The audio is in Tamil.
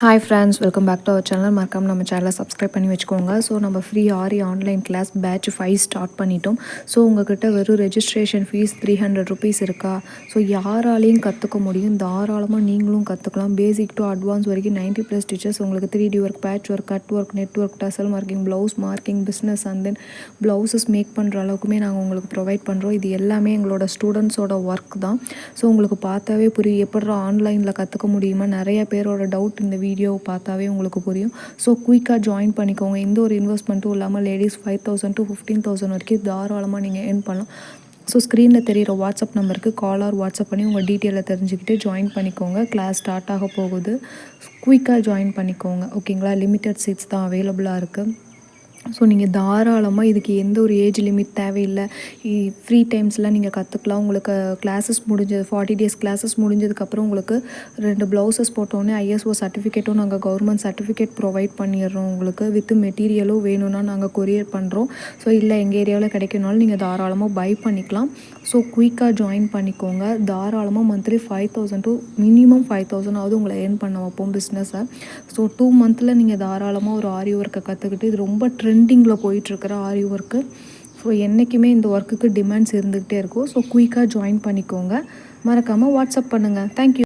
Hi friends, welcome back to our channel. மறக்காம நம்ம சேனலை சப்ஸ்கிரைப் பண்ணி வச்சுக்கோங்க. ஸோ நம்ம free aari online class batch 5 start பண்ணிட்டோம். ஸோ உங்கள்கிட்ட வெறும் ரெஜிஸ்ட்ரேஷன் ஃபீஸ் 300 ருபீஸ் இருக்கா? ஸோ யாராலையும் கற்றுக்க முடியும், தாராளமாக நீங்களும் கற்றுக்கலாம். பேசிக் டு அட்வான்ஸ் வரைக்கும் 90+ ஸ்டிச்சஸ் உங்களுக்கு 3D work, patch work, cut work, net work, tassel marking, blouse marking, business and then blouses make பண்ணுற அளவுக்குமே நாங்கள் உங்களுக்கு ப்ரொவைட் பண்ணுறோம். இது எல்லாமே எங்களோட ஸ்டூடெண்ட்ஸோட ஒர்க் தான். ஸோ உங்களுக்கு பார்த்தாவே புரியும் எப்படி ஆன்லைனில் கற்றுக்க முடியுமா. நிறைய பேரோட டவுட் இந்த வீடியோ பார்த்தாவே உங்களுக்கு புரியும். ஸோ குயிக்காக ஜாயின் பண்ணிக்கோங்க. எந்த ஒரு இன்வெஸ்ட்மெண்ட்டும் இல்லாமல் லேடிஸ் 5,000 to 15,000 வரைக்கும் தாராளமாக நீங்கள் ஏர்ன் பண்ணலாம். ஸோ ஸ்க்ரீனில் தெரிகிற வாட்ஸ்அப் நம்பருக்கு கால் ஆர் வாட்ஸ்அப் பண்ணி உங்கள் டீட்டெயிலை தெரிஞ்சுக்கிட்டு ஜாயின் பண்ணிக்கோங்க. கிளாஸ் ஸ்டார்ட் ஆக போகுது. குயிக்காக ஜாயின் பண்ணிக்கோங்க. ஓகேங்களா? லிமிட்டட் சீட்ஸ் தான் அவைலபிளாக இருக்குது. ஸோ நீங்கள் தாராளமாக இதுக்கு எந்த ஒரு ஏஜ் லிமிட் தேவையில்லை. ஃப்ரீ டைம்ஸில் நீங்கள் கற்றுக்கலாம். உங்களுக்கு கிளாஸஸ் 40 டேஸ் கிளாஸஸ் முடிஞ்சதுக்கப்புறம் உங்களுக்கு 2 ப்ளவுசஸ் போட்டோன்னே ISO சர்டிஃபிகேட்டும் நாங்கள் கவர்மெண்ட் சர்டிஃபிகேட் ப்ரொவைட் பண்ணிடுறோம். உங்களுக்கு வித் மெட்டீரியலும் வேணும்னா நாங்கள் கொரியர் பண்ணுறோம். ஸோ இல்லை எங்கள் ஏரியாவில் கிடைக்கனாலும் நீங்கள் தாராளமாக பை பண்ணிக்கலாம். ஸோ குயிக்காக ஜாயின் பண்ணிக்கோங்க. தாராளமாக மந்த்லி 5,000 to மினிமம் 5,000 உங்களை ஏர்ன் பண்ண வைப்போம் பிஸ்னஸை. ஸோ 2 மந்த்தில் நீங்கள் தாராளமாக ஒரு ஆரி ஒர்க்கை கற்றுக்கிட்டு, இது ரொம்ப ட்ரெண்டிங்கில் போயிட்டுருக்கிற ஆரி ஒர்க்கு. ஸோ என்றைக்குமே இந்த ஒர்க்குக்கு டிமாண்ட்ஸ் இருந்துக்கிட்டே இருக்கும். ஸோ குயிக்காக ஜாயின் பண்ணிக்கோங்க. மறக்காமல் வாட்ஸ்அப் பண்ணுங்கள். தேங்க்யூ.